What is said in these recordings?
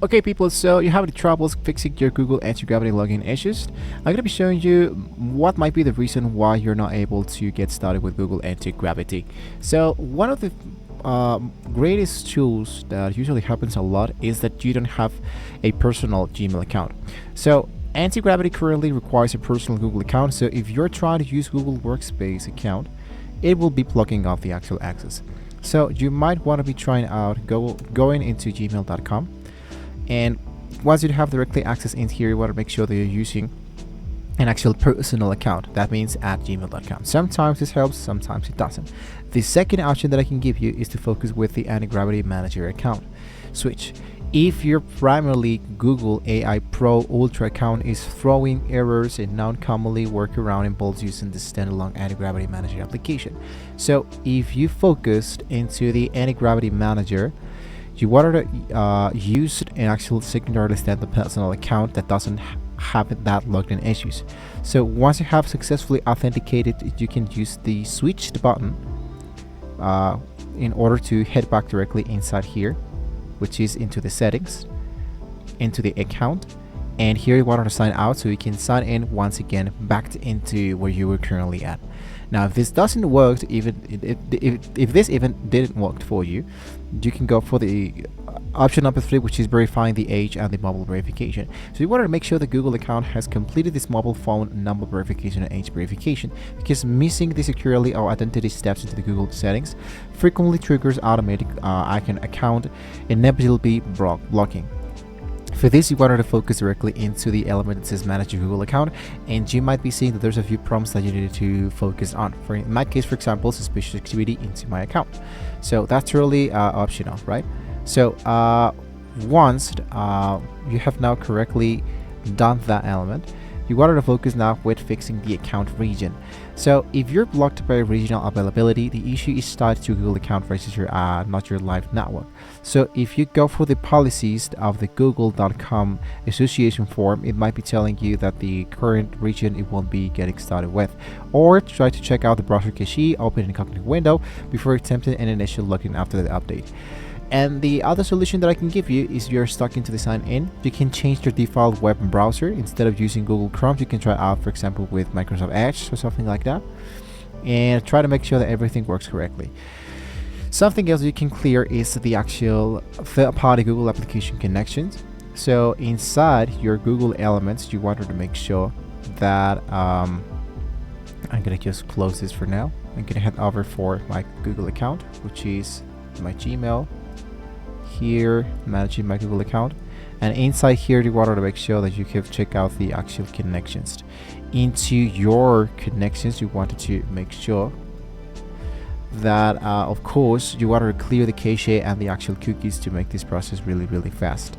Okay people, so you have the troubles fixing your Google Antigravity login issues. I'm going to be showing you what might be the reason why you're not able to get started with Google Antigravity. So one of the greatest tools that usually happens a lot is that you don't have a personal Gmail account. So Antigravity currently requires a personal Google account, so if you're trying to use Google Workspace account, it will be blocking off the actual access. So you might want to be trying out going into gmail.com, and once you have directly access in here, you want to make sure that you're using an actual personal account. That means at gmail.com. Sometimes this helps, sometimes it doesn't. The second option that I can give you is to focus with the Antigravity Manager account switch. If your primarily Google AI Pro Ultra account is throwing errors and non-commonly workaround involves using the standalone Antigravity Manager application. So if you focused into the Antigravity Manager, you wanted to use an actual secondary standard personal account that doesn't have that logged in issues. So once you have successfully authenticated, you can use the switched button in order to head back directly inside here, which is into the settings, into the account, and here you want to sign out, so you can sign in once again back into where you were currently at. Now if this doesn't work, even if this even didn't work for you, you can go for the option number 3, which is verifying the age and the mobile verification. So you want to make sure the Google account has completed this mobile phone number verification and age verification, because missing the security or identity steps into the Google settings frequently triggers automatic account inevitably blocking. For this, you wanted to focus directly into the element that says manage your Google account, and you might be seeing that there's a few prompts that you need to focus on. In my case, for example, suspicious activity into my account. So that's really optional, right? So once you have now correctly done that element, you wanted to focus now with fixing the account region. So if you're blocked by regional availability, the issue is tied to Google account versus your not your live network. So if you go for the policies of the google.com association form, it might be telling you that the current region it won't be getting started with. Or try to check out the browser cache, open an incognito window before attempting an initial login after the update. And the other solution that I can give you is you're stuck into the sign in. You can change your default web browser. Instead of using Google Chrome, you can try out, for example, with Microsoft Edge or something like that, and try to make sure that everything works correctly. Something else you can clear is the actual third-party Google application connections. So inside your Google elements, you wanted to make sure that I'm gonna just close this for now. I'm gonna head over for my Google account, which is my Gmail. Here, managing my Google account, and inside here you want to make sure that you can check out the actual connections. Into your connections, you wanted to make sure that of course you want to clear the cache and the actual cookies to make this process really fast.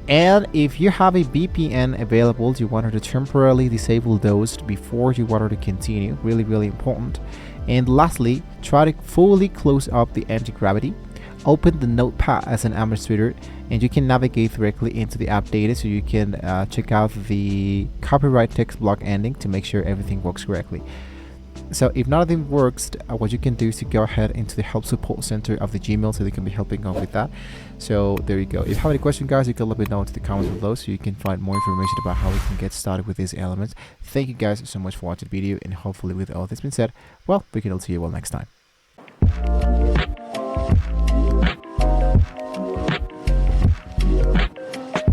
And if you have a VPN available, you wanted to temporarily disable those before you wanted to continue. Really important. And lastly, try to fully close up the Antigravity. Open the notepad as an administrator, and you can navigate directly into the app data, so you can check out the copyright text block ending to make sure everything works correctly. So if none of them works, what you can do is to go ahead into the help support center of the Gmail, so they can be helping out with that. So there you go. If you have any questions, guys, you can let me know in the comments below, so you can find more information about how we can get started with these elements. Thank you guys so much for watching the video, and hopefully with all this being said, well, we can all see you all next time.